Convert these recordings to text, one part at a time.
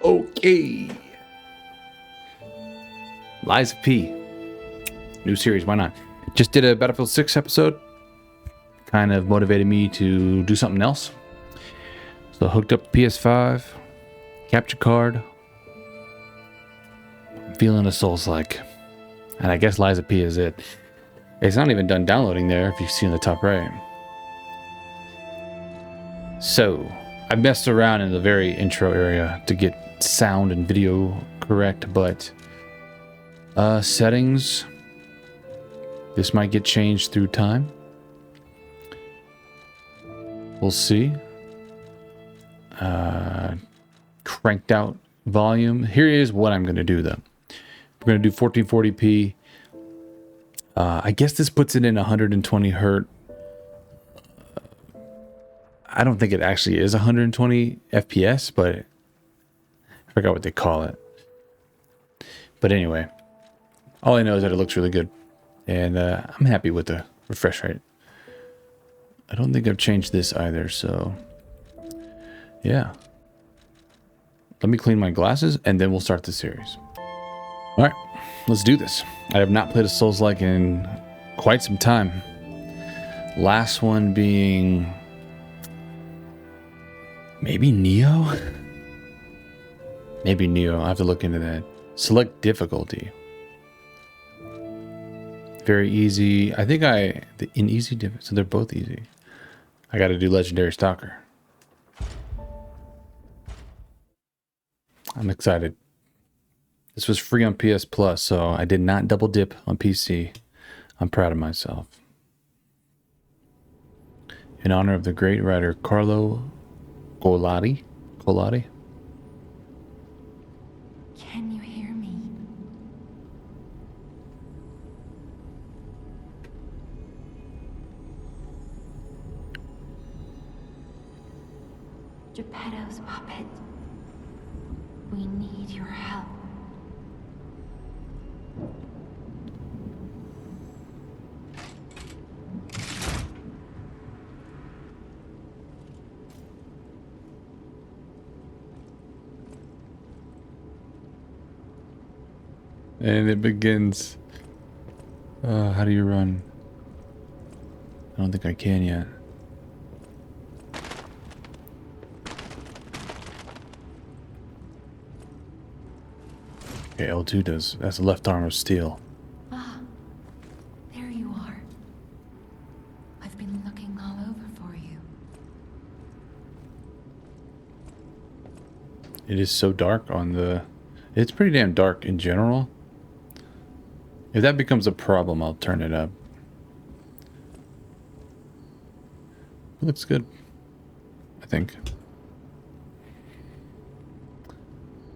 Okay. Lies of P. New series, why not? Just did a Battlefield 6 episode. Kind of motivated me to do something else. So I hooked up the PS5, capture card. I'm feeling a Souls-like. And I guess Lies of P is it. It's not even done downloading there, if you see in the top right. So, I messed around in the very intro area to get sound and video correct, but settings, this might get changed through time. We'll see. Cranked out volume. Here is what I'm going to do though. We're going to do 1440p. I guess this puts it in 120 hertz. I don't think it actually is 120 FPS, but I forgot what they call it. But anyway, all I know is that it looks really good. And I'm happy with the refresh rate. I don't think I've changed this either, so yeah. Let me clean my glasses and then we'll start the series. All right, let's do this. I have not played a Souls-like in quite some time. Last one being maybe Neo? Maybe Neo. I have to look into that. Select difficulty. Very easy. I think in easy difficulty, so they're both easy. I got to do Legendary Stalker. I'm excited. This was free on PS Plus, so I did not double dip on PC. I'm proud of myself. In honor of the great writer Carlo Collodi. Can you hear me? Geppetto's puppet. We need your help. And it begins. How do you run? I don't think I can yet. Okay, L2 does. That's the left arm of steel. Ah, there you are. I've been looking all over for you. It is so dark on the... It's pretty damn dark in general. If that becomes a problem, I'll turn it up. It looks good, I think.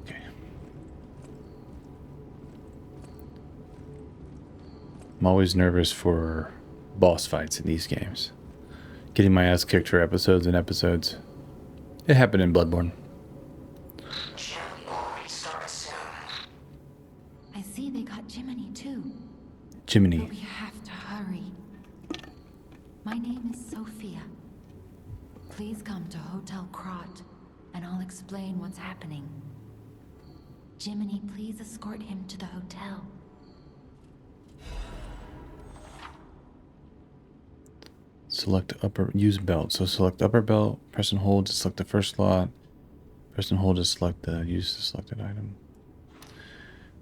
Okay. I'm always nervous for boss fights in these games. Getting my ass kicked for episodes and episodes. It happened in Bloodborne. I see they got Jiminy too. Jiminy. But we have to hurry. My name is Sophia. Please come to Hotel Krat, and I'll explain what's happening. Jiminy, please escort him to the hotel. Select upper, use belt. So select upper belt, press and hold to select the first slot. Press and hold to select the, use the selected item.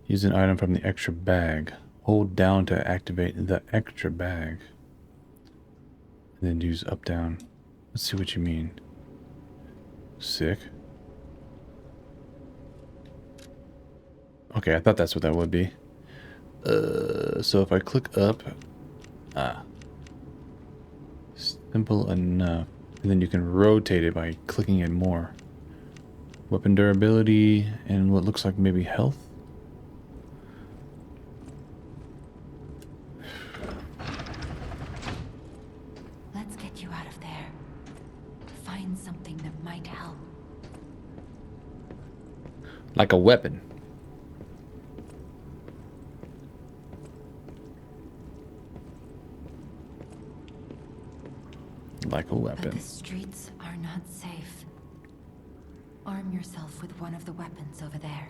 Use an item from the extra bag. Hold down to activate the extra bag. And then use up, down. Let's see what you mean. Sick. Okay, I thought that's what that would be. So if I click up, simple enough. And then you can rotate it by clicking it more. Weapon durability and what looks like maybe health. Let's get you out of there. Find something that might help. Like a weapon. Like a But weapon. the streets are not safe. Arm yourself with one of the weapons over there.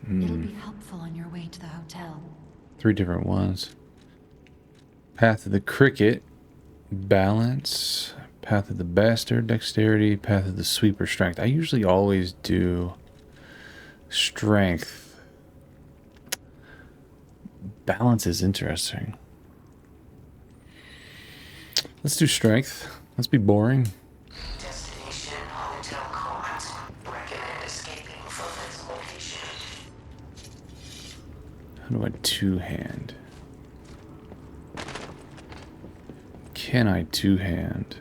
It'll be helpful on your way to the hotel. 3 different ones. Path of the Cricket, balance. Path of the Bastard, dexterity. Path of the Sweeper, strength. I usually always do strength. Balance is interesting. Let's do strength. Let's be boring. Destination Hotel Crat. Recommend escaping from this location. How do I two-hand? Can I two-hand?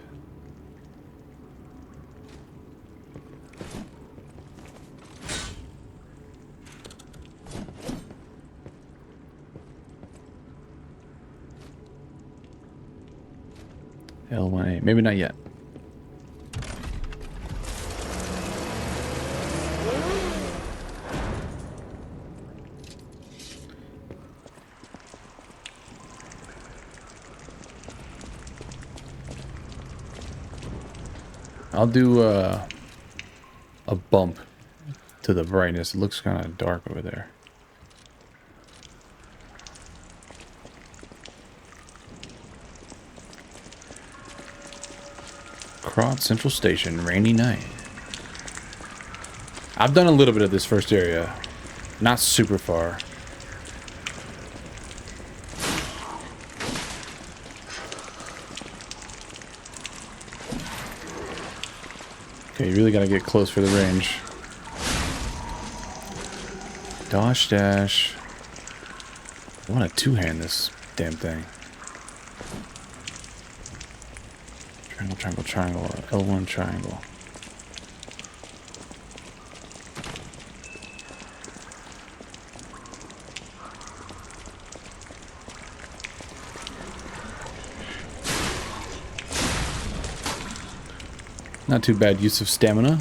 L1A. Maybe not yet. I'll do a bump to the brightness. It looks kind of dark over there. Krot Central Station, rainy night. I've done a little bit of this first area. Not super far. Okay, you really gotta get close for the range. Dosh dash. I want to two-hand this damn thing. Triangle, triangle, triangle. L1 triangle. Not too bad use of stamina.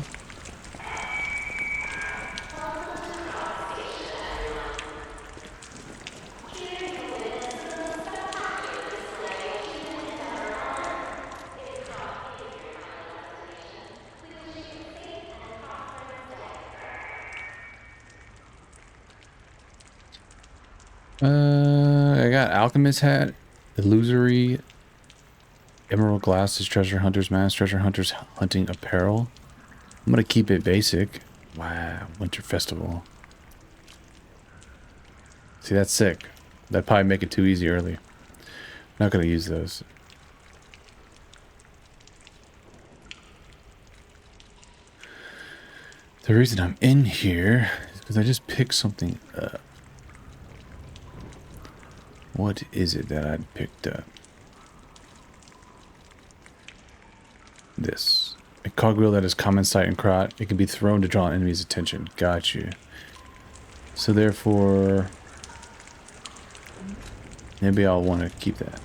I got alchemist hat, illusory, emerald glasses, treasure hunter's mask, treasure hunter's hunting apparel. I'm gonna keep it basic. Wow, winter festival. See, that's sick. That'd probably make it too easy early. Not gonna use those. The reason I'm in here is because I just picked something up. What is it that I picked up? This. A cogwheel that is common sight in Krot. It can be thrown to draw an enemy's attention. Got you. So therefore, maybe I'll want to keep that.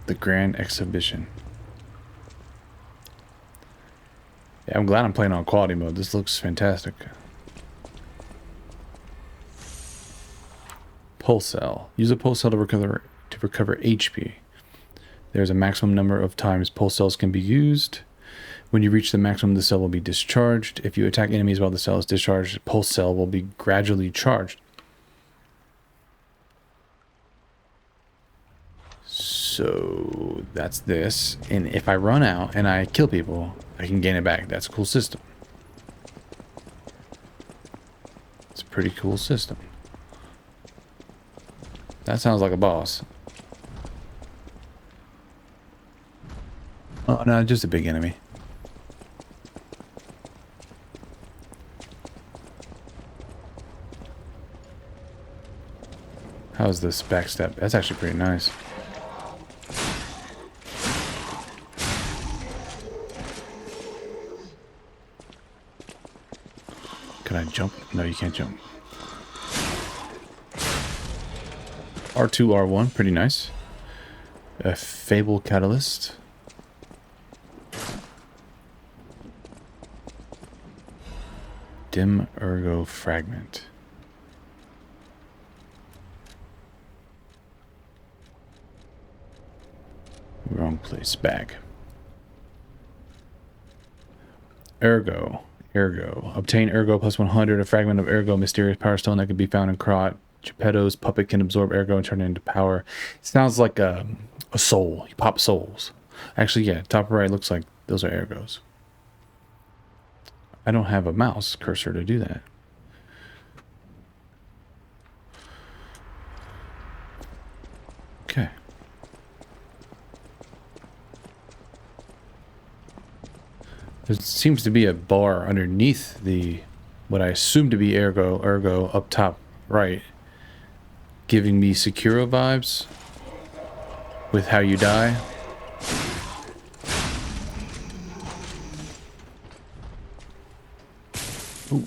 The Grand Exhibition. Yeah, I'm glad I'm playing on quality mode. This looks fantastic. Pulse cell. Use a pulse cell to recover HP. There's a maximum number of times pulse cells can be used. When you reach the maximum, the cell will be discharged. If you attack enemies while the cell is discharged, the pulse cell will be gradually charged. So that's this. And if I run out and I kill people, I can gain it back. That's a cool system. It's a pretty cool system. That sounds like a boss. Oh, no, just a big enemy. How's this backstep? That's actually pretty nice. Can I jump? No, you can't jump. R2, R1, pretty nice. A Fable Catalyst. Dim Ergo Fragment. Wrong place. Back. Ergo. Ergo. Obtain Ergo plus 100, a fragment of Ergo, mysterious power stone that can be found in Krot. Geppetto's puppet can absorb Ergo and turn it into power. It sounds like a soul. You pop souls. Actually, yeah, top right looks like those are Ergos. I don't have a mouse cursor to do that. Okay. There seems to be a bar underneath the, what I assume to be Ergo up top right, giving me Sekiro vibes with how you die. Ooh.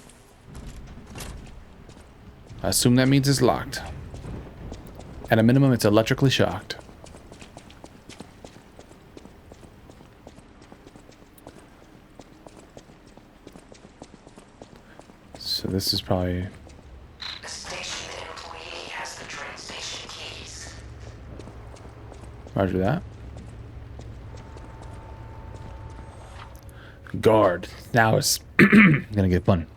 I assume that means it's locked. At a minimum, it's electrically shocked. So this is probably... The station employee has the train station keys. Roger that. Guard. Now it's gonna get fun.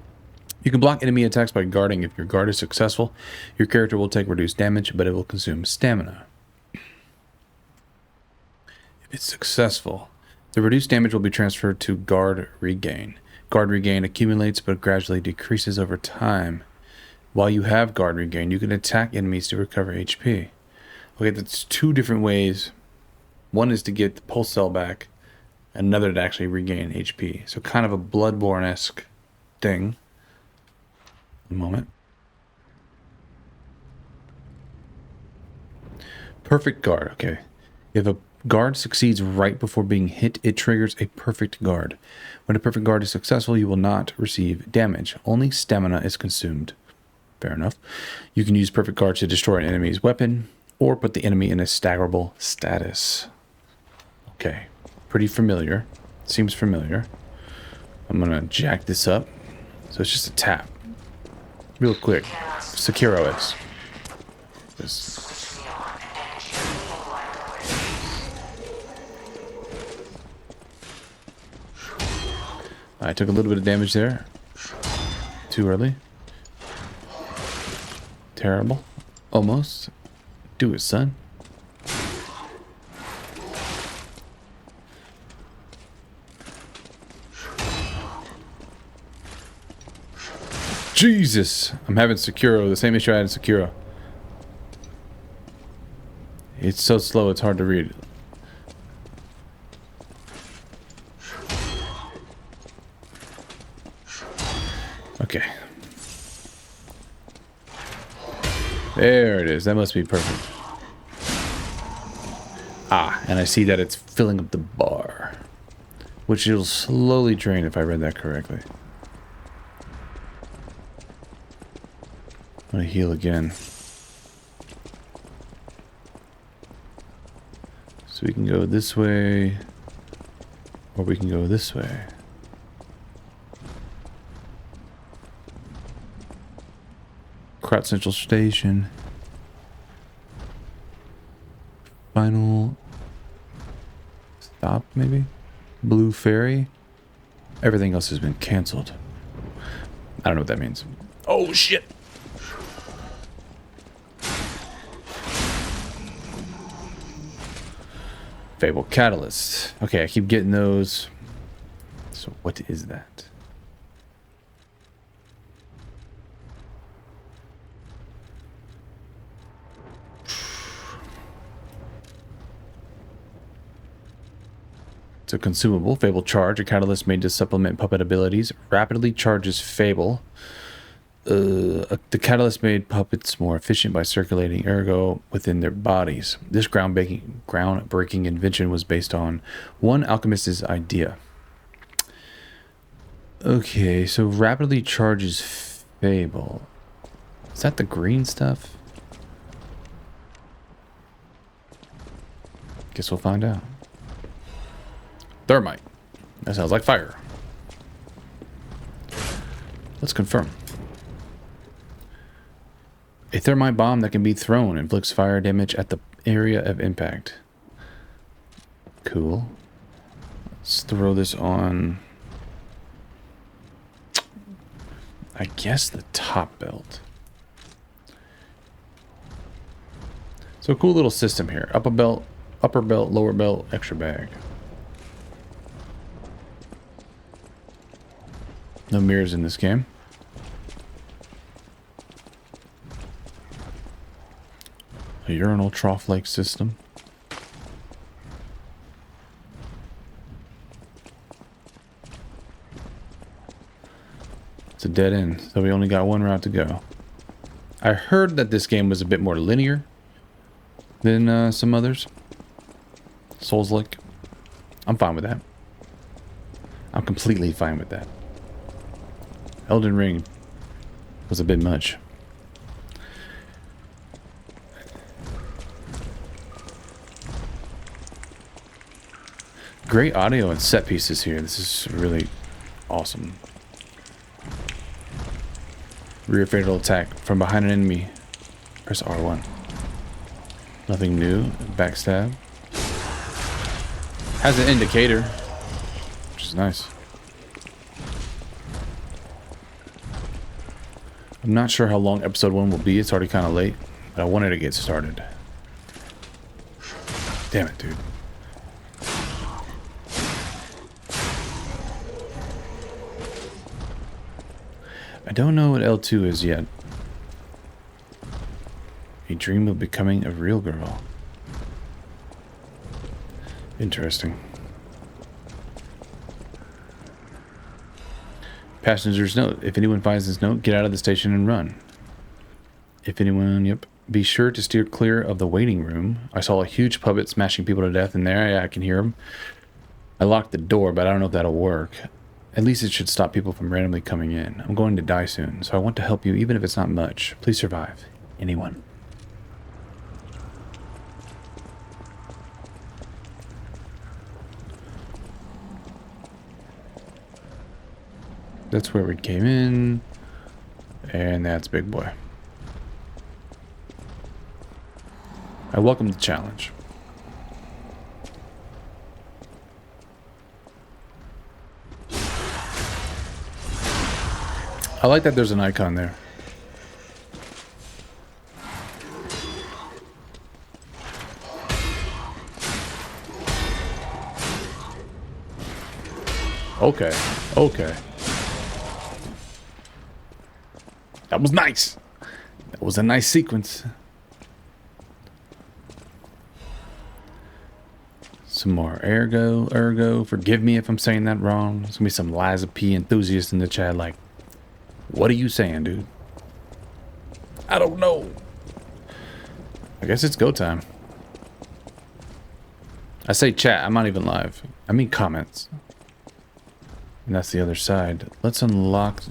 You can block enemy attacks by guarding. If your guard is successful, your character will take reduced damage, but it will consume stamina. If it's successful, the reduced damage will be transferred to guard regain. Guard regain accumulates but gradually decreases over time. While you have guard regain, you can attack enemies to recover HP. Okay, that's two different ways. One is to get the pulse cell back, another to actually regain HP. So kind of a Bloodborne-esque thing. A moment. Perfect guard. Okay. If a guard succeeds right before being hit, it triggers a perfect guard. When a perfect guard is successful, you will not receive damage. Only stamina is consumed. Fair enough. You can use perfect guard to destroy an enemy's weapon or put the enemy in a staggerable status. Okay. Pretty familiar. Seems familiar. I'm gonna jack this up. So it's just a tap. Real quick. Sekiro is. This. I took a little bit of damage there. Too early. Terrible. Almost. Do it, son. Jesus! I'm having Sekiro, the same issue I had in Sekiro. It's so slow, it's hard to read. Okay. There it is. That must be perfect. Ah, and I see that it's filling up the bar. Which it'll slowly drain if I read that correctly. I'm gonna heal again. So we can go this way. Or we can go this way. Krot Central Station. Final stop, maybe? Blue Ferry? Everything else has been canceled. I don't know what that means. Oh, shit! Fable Catalyst. Okay, I keep getting those. So what is that? It's a consumable. Fable Charge. A catalyst made to supplement puppet abilities. Rapidly charges Fable. The catalyst made puppets more efficient by circulating ergo within their bodies. This groundbreaking invention was based on one alchemist's idea. Okay, so rapidly charges Fable. Is that the green stuff? Guess we'll find out. Thermite. That sounds like fire. Let's confirm. A thermite bomb that can be thrown inflicts fire damage at the area of impact. Cool. Let's throw this on, I guess, the top belt. So cool little system here. Upper belt, lower belt, extra bag. No mirrors in this game. A urinal trough-like system. It's a dead end, so we only got one route to go. I heard that this game was a bit more linear than some others. Souls-like. I'm fine with that. I'm completely fine with that. Elden Ring was a bit much. Great audio and set pieces here. This is really awesome. Rear fatal attack from behind an enemy. Press R1. Nothing new. Backstab. Has an indicator, which is nice. I'm not sure how long episode 1 will be. It's already kind of late, but I wanted to get started. Damn it, dude. I don't know what L2 is yet. A dream of becoming a real girl. Interesting. Passenger's note. If anyone finds this note, get out of the station and run. If anyone, yep. Be sure to steer clear of the waiting room. I saw a huge puppet smashing people to death in there. Yeah, I can hear him. I locked the door, but I don't know if that'll work. At least it should stop people from randomly coming in. I'm going to die soon, so I want to help you, even if it's not much. Please survive. Anyone. That's where we came in. And that's Big Boy. I welcome the challenge. I like that there's an icon there. Okay. Okay. That was nice. That was a nice sequence. Some more ergo. Forgive me if I'm saying that wrong. There's gonna be some Liza P enthusiasts in the chat like, what are you saying, dude? I don't know. I guess it's go time. I say chat, I'm not even live. I mean comments. And that's the other side. Let's unlock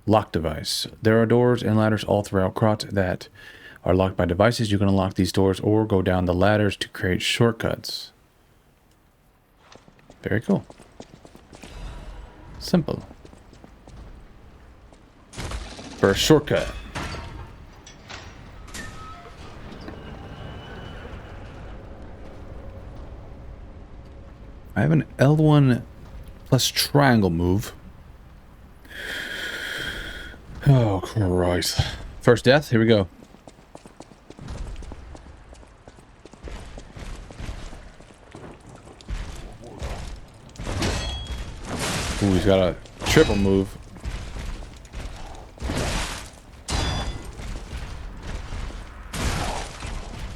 lock device. There are doors and ladders all throughout Krat that are locked by devices. You can unlock these doors or go down the ladders to create shortcuts. Very cool. Simple. For a shortcut. I have an L1 plus triangle move. Oh, Christ. First death, here we go. Ooh, he's got a triple move.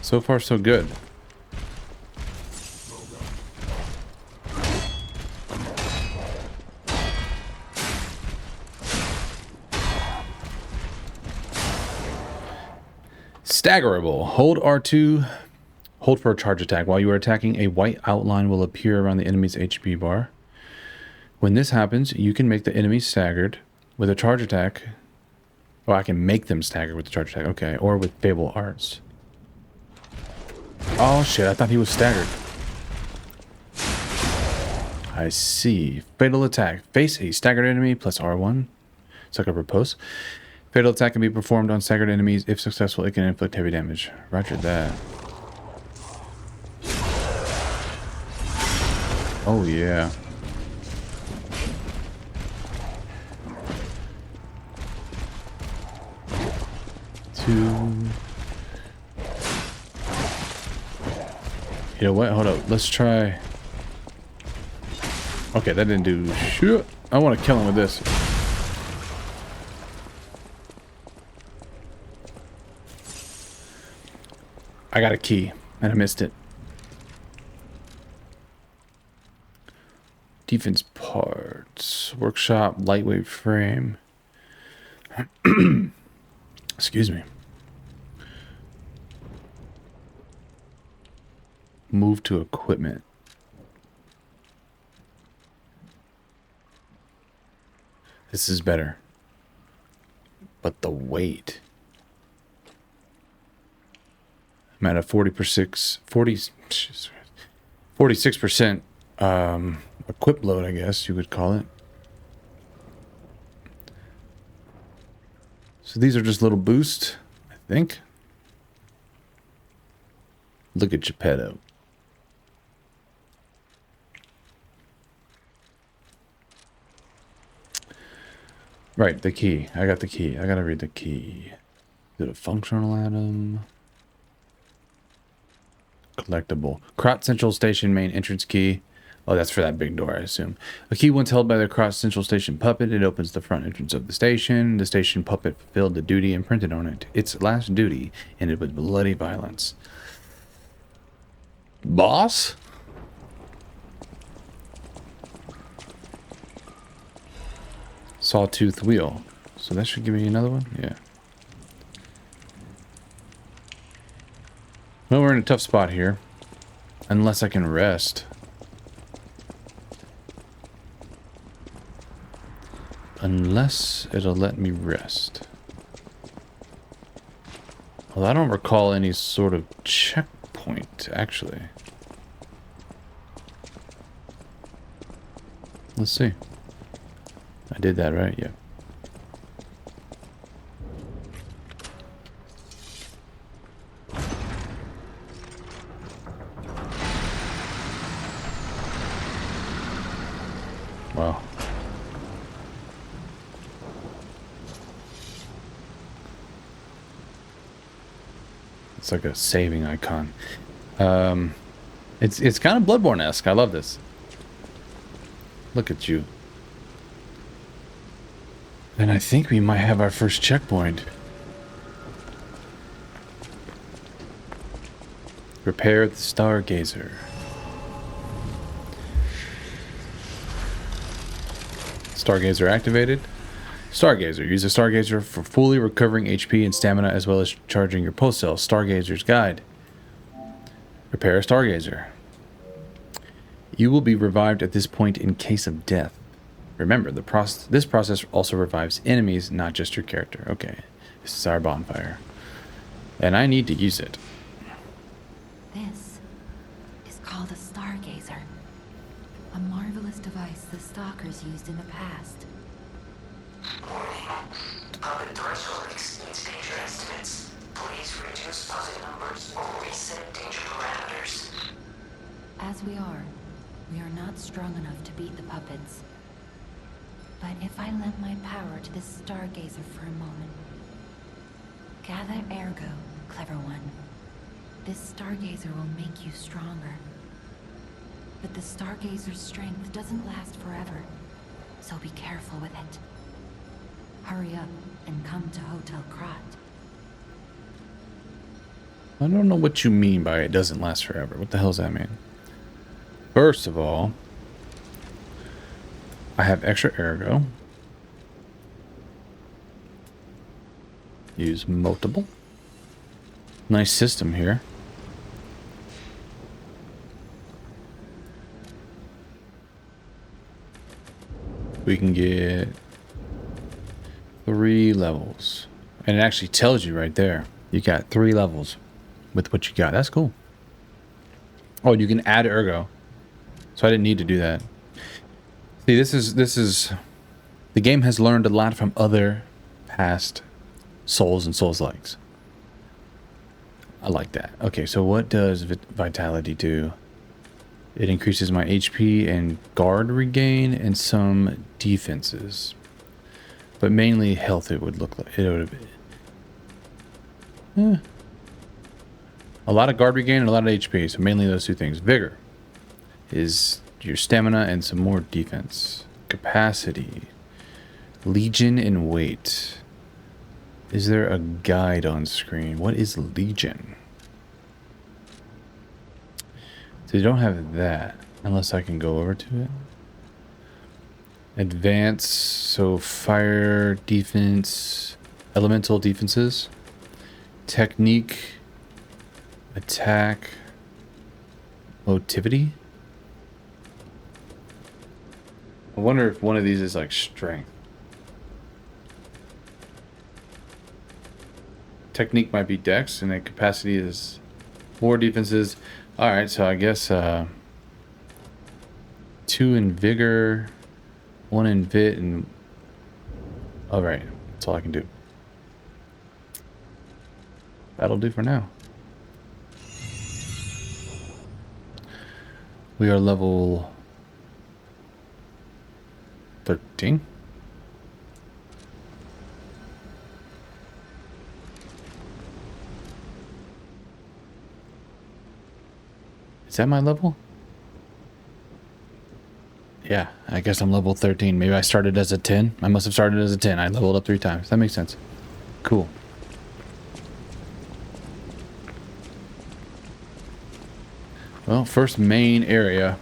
So far, so good. Staggerable. Hold R2. Hold for a charge attack. While you are attacking, a white outline will appear around the enemy's HP bar. When this happens, you can make the enemy staggered with a charge attack. Oh, I can make them stagger with the charge attack. Okay, or with Fable Arts. Oh shit, I thought he was staggered. I see. Fatal attack. Face a staggered enemy plus R1. Sucker riposte. Fatal attack can be performed on staggered enemies. If successful, it can inflict heavy damage. Roger that. Oh, yeah. Two. You know what? Hold up. Let's try. Okay, that didn't do shit. I want to kill him with this. I got a key, and I missed it. Defense parts. Workshop, lightweight frame. Excuse me. Move to equipment. This is better. But the weight. I'm at a 46% equip load, I guess you would call it. So these are just little boosts, I think. Look at Geppetto. Right, the key. I got the key. I gotta read the key. Is it a functional item? Collectible. Krot Central Station main entrance key. Oh, that's for that big door, I assume. A key once held by the Krot Central Station puppet. It opens the front entrance of the station. The station puppet fulfilled the duty imprinted on it. Its last duty ended with bloody violence. Boss? Sawtooth wheel. So that should give me another one? Yeah. Well, we're in a tough spot here. Unless I can rest. Unless it'll let me rest. Well, I don't recall any sort of checkpoint, actually. Let's see. I did that right? Yeah. Wow. It's like a saving icon. It's kind of Bloodborne-esque. I love this. Look at you. And I think we might have our first checkpoint. Repair the Stargazer. Stargazer activated. Stargazer. Use the Stargazer for fully recovering HP and stamina as well as charging your pulse cells. Stargazer's Guide. Repair a Stargazer. You will be revived at this point in case of death. Remember, this process also revives enemies, not just your character. Okay, this is our bonfire. And I need to use it. This is called a Stargazer. A marvelous device the Stalkers used in the past. Warning. Puppet threshold exceeds danger estimates. Please reduce puppet numbers or reset danger parameters. As we are not strong enough to beat the puppets. But if I lend my power to this Stargazer for a moment. Gather ergo, clever one. This Stargazer will make you stronger. But the Stargazer's strength doesn't last forever, so be careful with it. Hurry up and come to Hotel Krot. I don't know what you mean by it doesn't last forever. What the hell does that mean? First of all, I have extra ergo. Use multiple. Nice system here. We can get 3 levels. And it actually tells you right there. You got 3 levels with what you got. That's cool. Oh, you can add ergo. So I didn't need to do that. See, this is the game has learned a lot from other past Souls and Souls-likes. I like that. Okay, so what does Vitality do? It increases my HP and guard regain and some defenses. But mainly health, it would look like. It would have a lot of guard regain and a lot of HP, so mainly those two things. Vigor is your stamina and some more defense. Capacity. Legion and weight. Is there a guide on screen? What is Legion? So you don't have that, unless I can go over to it. Advance, so fire, defense, elemental defenses. Technique, attack, motivity. I wonder if one of these is like strength. Technique might be dex, and then capacity is more defenses. Alright, so I guess 2 in vigor, 1 in vit, and alright, that's all I can do. That'll do for now. We are level 13. Is that my level? Yeah, I guess I'm level 13. Maybe I started as a 10. I must have started as a 10. I leveled up 3 times. That makes sense. Cool. Well, first main area.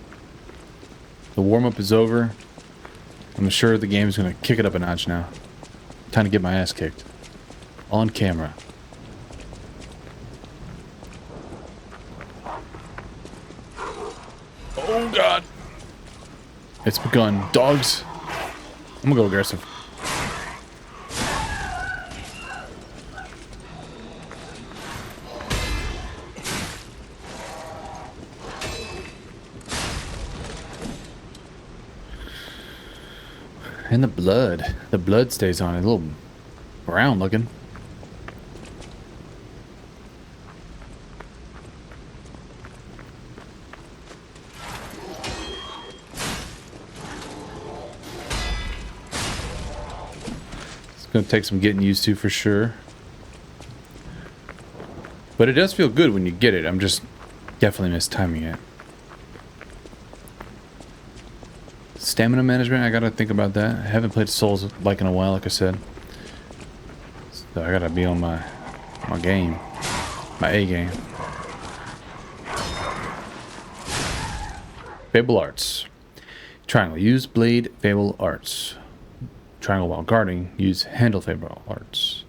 The warm-up is over. I'm sure the game is going to kick it up a notch now. Time to get my ass kicked. On camera. Oh god. It's begun. Dogs. I'm gonna go aggressive. And the blood. The blood stays on it. A little brown looking. Gonna take some getting used to for sure. But it does feel good when you get it. I'm just definitely mistiming it. Stamina management, I gotta think about that. I haven't played Souls like in a while, like I said. So I gotta be on my game. My A game. Fable Arts. Triangle. Use blade Fable Arts. Triangle while guarding, use handle Fable Arts.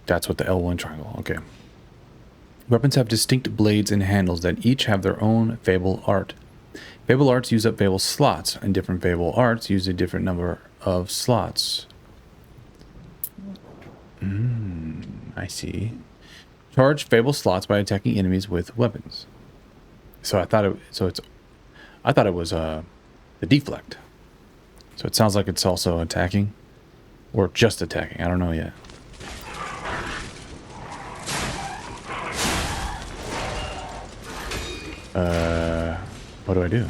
That's what the L1 triangle, okay. Weapons have distinct blades and handles that each have their own Fable Art. Fable Arts use up Fable slots, and different Fable Arts use a different number of slots. I see. Charge Fable slots by attacking enemies with weapons. So I thought it was the deflect. So it sounds like it's also attacking. Or just attacking. I don't know yet. What do I do?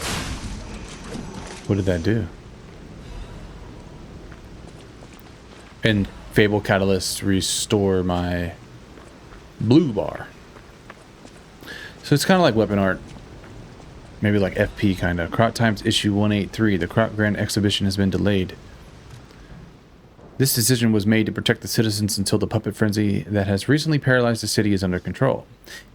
What did that do? And Fable Catalyst restore my blue bar. So it's kind of like weapon art. Maybe like FP kind of. Krot Times issue 183. The Krot Grand Exhibition has been delayed. This decision was made to protect the citizens until the puppet frenzy that has recently paralyzed the city is under control.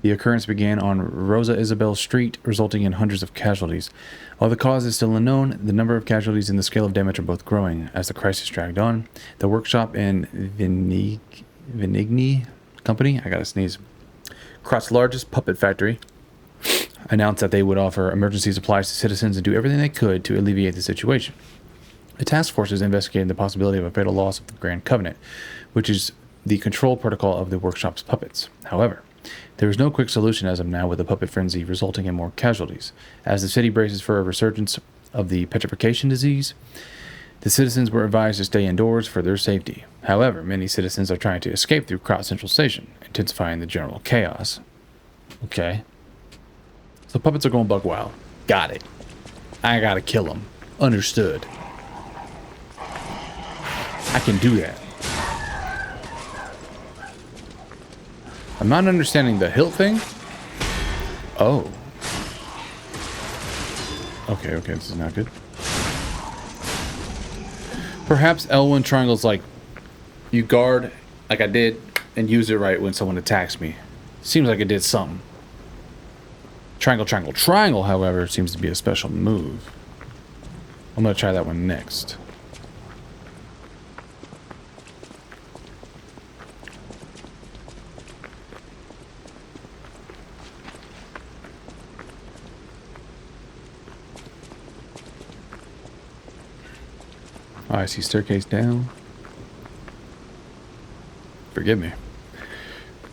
The occurrence began on Rosa Isabel Street, resulting in hundreds of casualties. While the cause is still unknown, the number of casualties and the scale of damage are both growing. As the crisis dragged on, the workshop and Venigni Company, I gotta sneeze, Krot's largest puppet factory, announced that they would offer emergency supplies to citizens and do everything they could to alleviate the situation. The task force is investigating the possibility of a fatal loss of the Grand Covenant, which is the control protocol of the workshop's puppets. However, there is no quick solution as of now, with the puppet frenzy resulting in more casualties. As the city braces for a resurgence of the petrification disease, the citizens were advised to stay indoors for their safety. However, many citizens are trying to escape through Krot Central Station, intensifying the general chaos. Okay. So puppets are going buck wild. Got it. I gotta kill them. Understood. I can do that. I'm not understanding the hilt thing. Oh. Okay, okay, this is not good. Perhaps L1 triangle's like you guard like I did and use it right when someone attacks me. Seems like it did something. Triangle, triangle, triangle, however, seems to be a special move. I'm gonna try that one next. Oh, I see staircase down. Forgive me.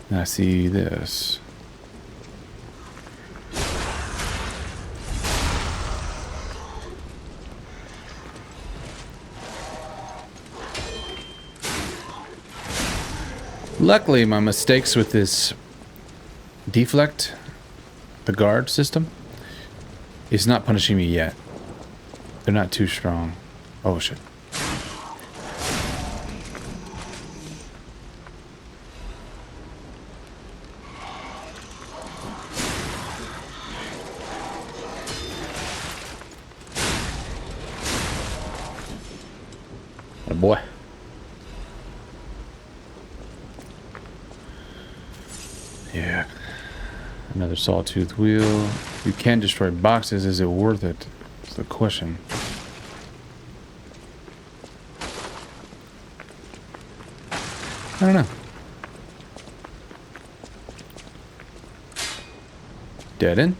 And I see this. Luckily, my mistakes with this deflect, the guard system, is not punishing me yet. They're not too strong. Oh shit. Oh boy. Yeah. Another sawtooth wheel. You can destroy boxes. Is it worth it? That's the question. I don't know. Dead end?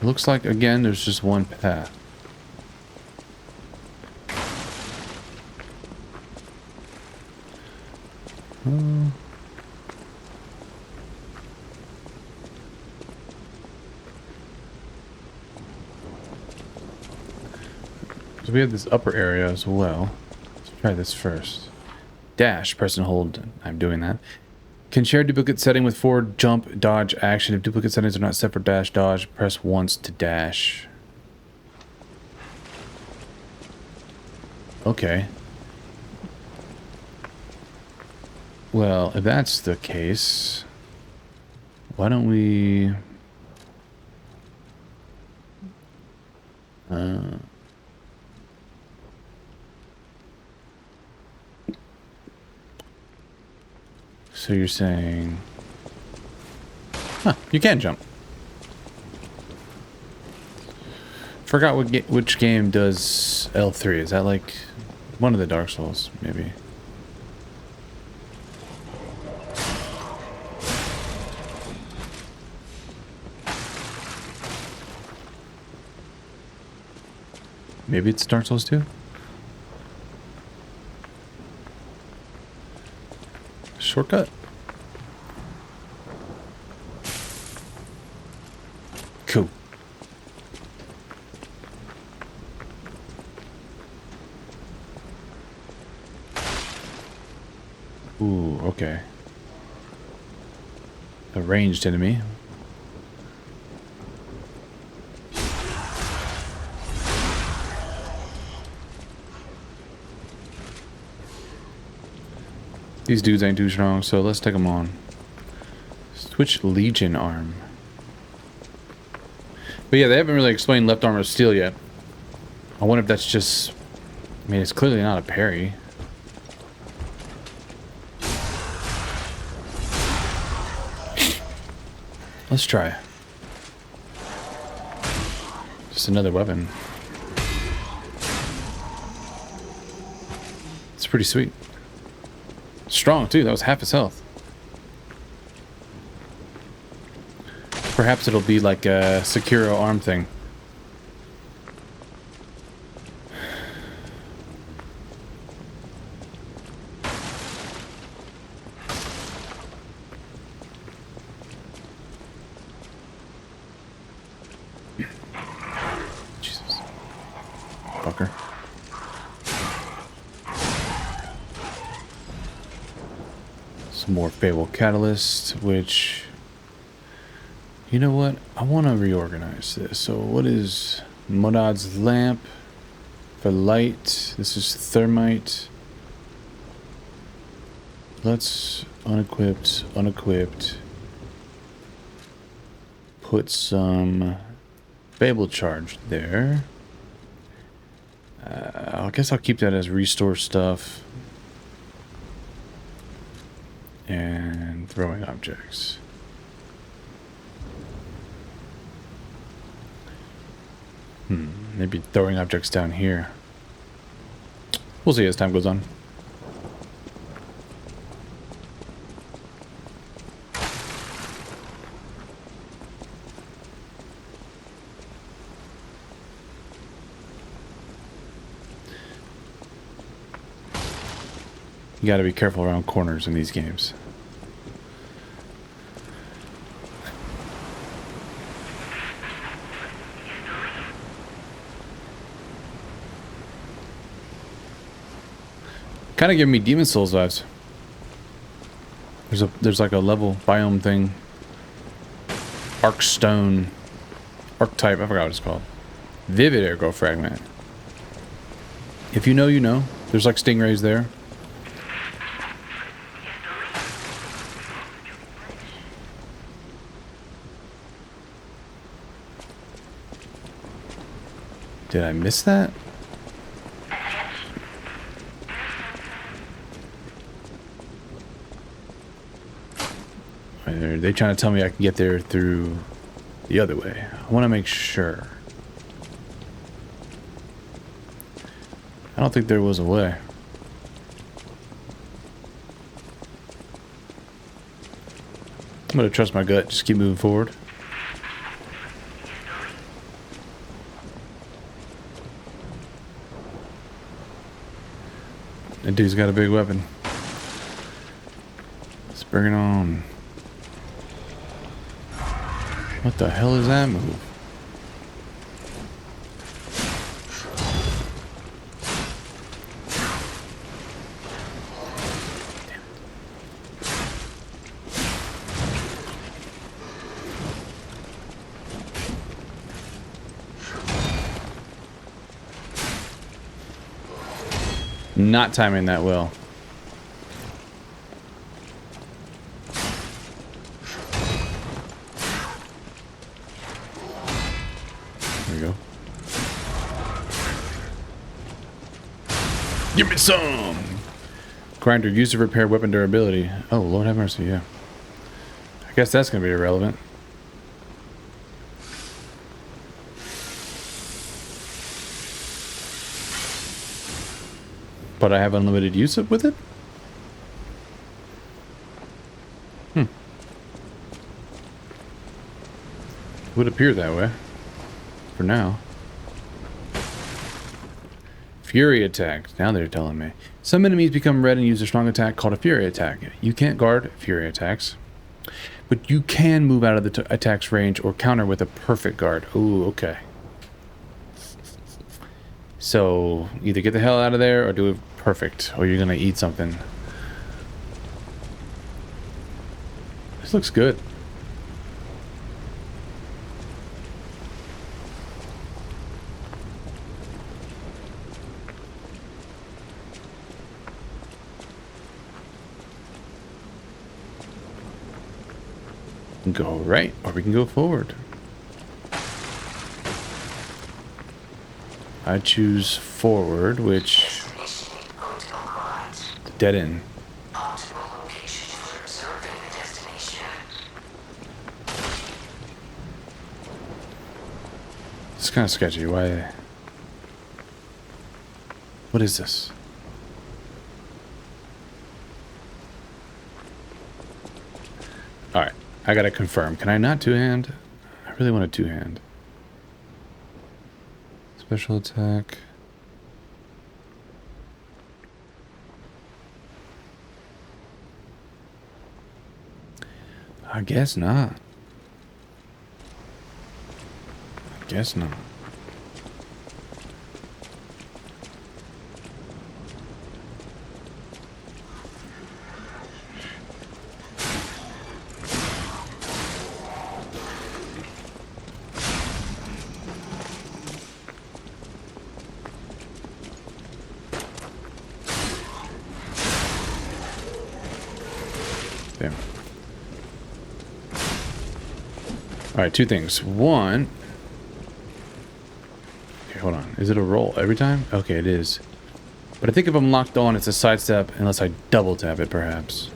Looks like, again, there's just one path. So we have this upper area as well. Let's try this first. Dash, press and hold. I'm doing that. Can share duplicate setting with forward, jump, dodge, action. If duplicate settings are not set for dash, dodge, press once to dash. Okay. Well, if that's the case, why don't we... So you're saying... Huh, you can jump. Forgot which game does L3. Is that like one of the Dark Souls, maybe? Maybe it's Dark Souls 2? Shortcut. Cool. Ooh, okay. A ranged enemy. These dudes ain't too strong, so let's take them on. Switch Legion arm. But yeah, they haven't really explained left arm of steel yet. I wonder if that's just... I mean, it's clearly not a parry. Let's try. Just another weapon. It's pretty sweet. Strong too, that was half his health. Perhaps it'll be like a Sekiro arm thing. Jesus. Fucker. Some more Fable Catalyst, which You know what? I want to reorganize this. So what is Modad's lamp for light? This is thermite. Let's unequipped. Put some Babel charge there. I guess I'll keep that as restore stuff. And throwing objects. Maybe throwing objects down here. We'll see as time goes on. You gotta be careful around corners in these games. Kind of giving me Demon Souls vibes. There's like a level biome thing. Arcstone. Archetype, I forgot what it's called. Vivid Ergo Fragment. If you know, you know. There's like stingrays there. Did I miss that? Are they trying to tell me I can get there through the other way? I want to make sure. I don't think there was a way. I'm going to trust my gut. Just keep moving forward. That dude's got a big weapon. Let's bring it on. What the hell is that move? Not timing that well. There we go. Give me some! Grinder used to repair weapon durability. Oh, Lord have mercy, yeah. I guess that's gonna be irrelevant. But I have unlimited use with it? Would appear that way. For now. Fury attack. Now they're telling me. Some enemies become red and use a strong attack called a fury attack. You can't guard fury attacks. But you can move out of the attack's range or counter with a perfect guard. Ooh, okay. So, either get the hell out of there or do it perfect, or you're gonna eat something. This looks good. We can go right, or we can go forward. I choose forward, which dead end. Optimal location for observing the destination. It's kind of sketchy. Why? What is this? All right, I gotta confirm. Can I not two-hand? I really want a two-hand. Special attack. I guess not. I guess not. Damn. Alright, two things. One... Okay, hold on. Is it a roll every time? Okay, it is. But I think if I'm locked on, it's a sidestep unless I double tap it, perhaps.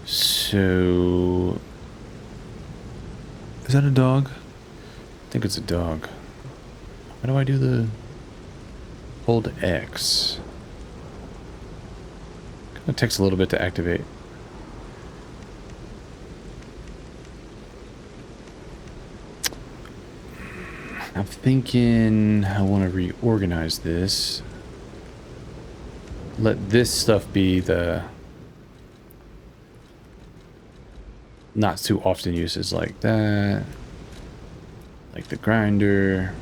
So... Is that a dog? I think it's a dog. How do I do the... Hold X? It takes a little bit to activate. I'm thinking I want to reorganize this. Let this stuff be the not too often uses, like that, like the grinder.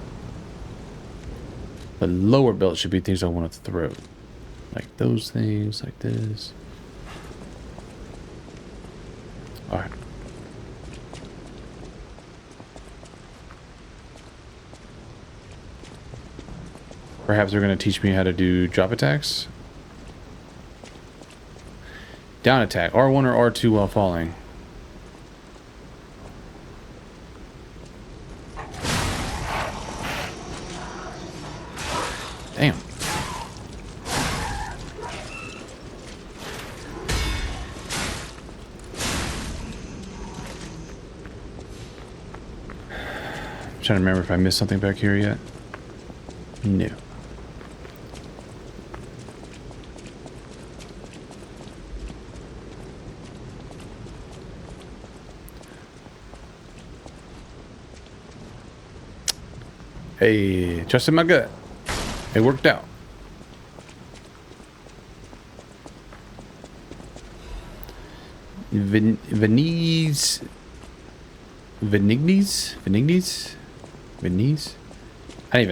The lower belt should be things I want to throw, like those things, like this. All right. Perhaps they're going to teach me how to do drop attacks. Down attack, R1 or R2 while falling. Damn. I'm trying to remember if I missed something back here yet. No. Hey, trusted my gut. It worked out. Venignis?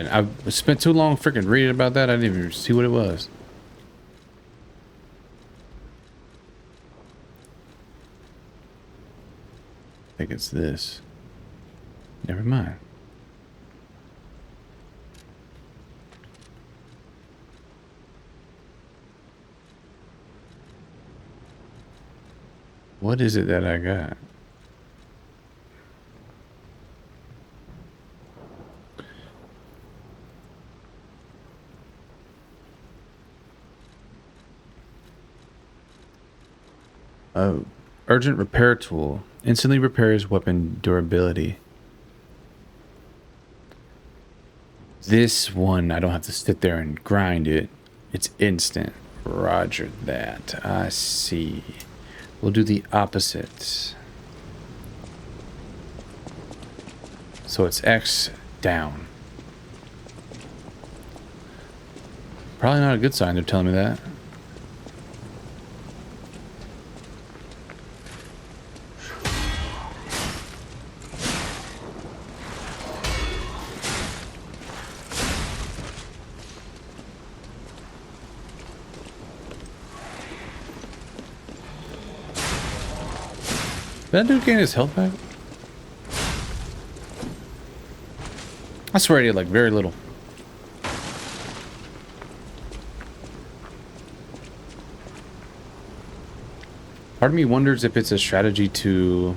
I spent too long freaking reading about that. I didn't even see what it was. I think it's this. Never mind. What is it that I got? Oh, urgent repair tool. Instantly repairs weapon durability. This one, I don't have to sit there and grind it. It's instant. Roger that. I see. We'll do the opposite. So it's X down. Probably not a good sign they're telling me that. Did that dude gain his health back? I swear he had like very little. Part of me wonders if it's a strategy to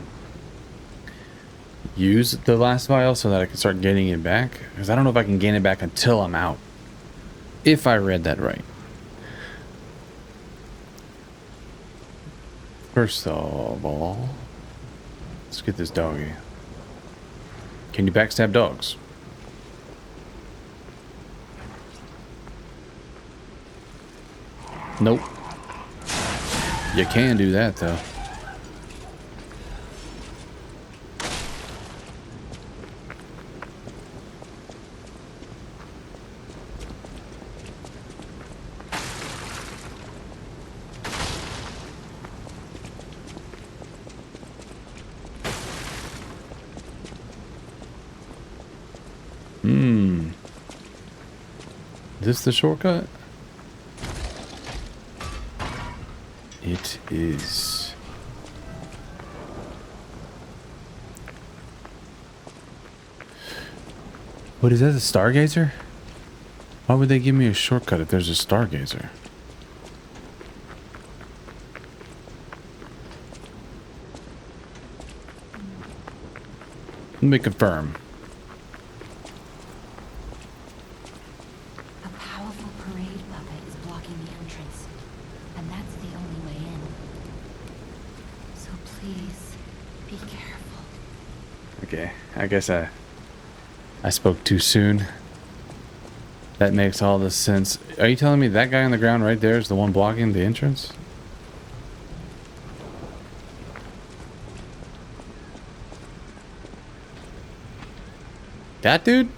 use the last vial so that I can start getting it back. Because I don't know if I can gain it back until I'm out. If I read that right. First of all, let's get this doggy. Can you backstab dogs? Nope. You can do that though. Is this the shortcut? It is. What is that, a stargazer? Why would they give me a shortcut if there's a stargazer? Let me confirm. A powerful parade puppet is blocking the entrance, and that's the only way in. So please, be careful. Okay, I guess I spoke too soon. That makes all the sense. Are you telling me that guy on the ground right there is the one blocking the entrance? That dude?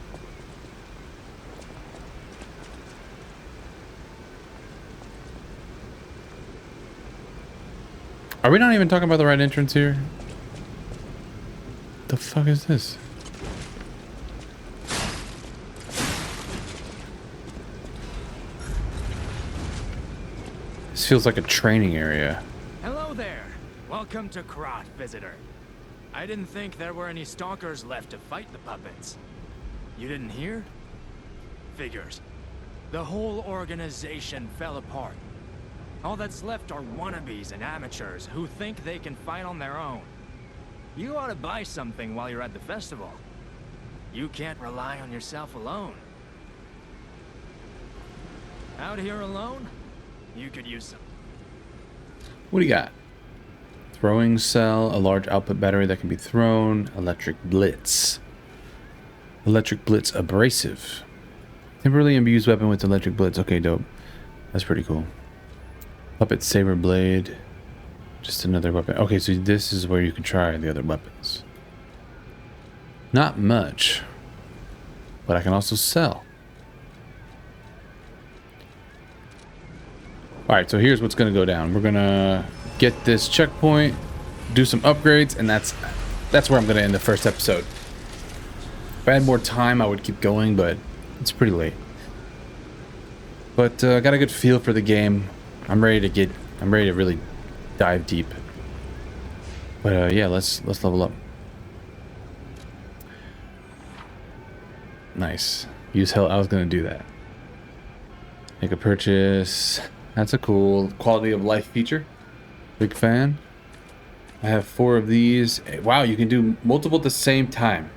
Are we not even talking about the right entrance here? The fuck is this? This feels like a training area. Hello there. Welcome to Krat, visitor. I didn't think there were any stalkers left to fight the puppets. You didn't hear? Figures. The whole organization fell apart. All that's left are wannabes and amateurs who think they can fight on their own. You ought to buy something while you're at the festival. You can't rely on yourself alone. Out here alone? You could use some. What do you got? Throwing cell, a large output battery that can be thrown, electric blitz. Electric blitz abrasive. Temporarily imbues weapon with electric blitz. Okay, dope. That's pretty cool. Puppet saber blade. Just another weapon. Okay, so this is where you can try the other weapons. Not much. But I can also sell. Alright, so here's what's going to go down. We're going to get this checkpoint, do some upgrades, and that's where I'm going to end the first episode. If I had more time, I would keep going, but it's pretty late. But I got a good feel for the game. I'm ready to really dive deep. But yeah, let's level up. Nice. Use hell. I was going to do that. Make a purchase. That's a cool quality of life feature. Big fan. I have 4 of these. Wow, you can do multiple at the same time.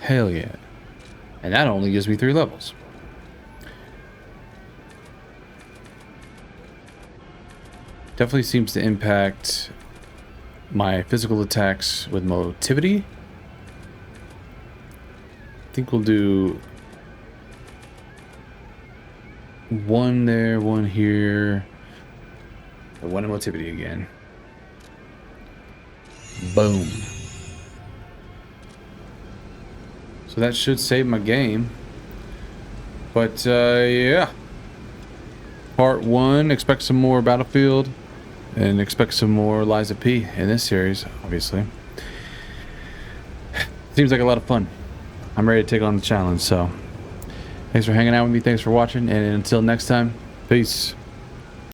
Hell yeah. And that only gives me 3 levels. Definitely seems to impact my physical attacks with motivity. I think we'll do 1 there, 1 here. 1 in motivity again. Boom. So that should save my game. But yeah. Part 1, expect some more Battlefield. And expect some more Lies of P in this series, obviously. Seems like a lot of fun. I'm ready to take on the challenge, so thanks for hanging out with me, thanks for watching, and until next time, peace.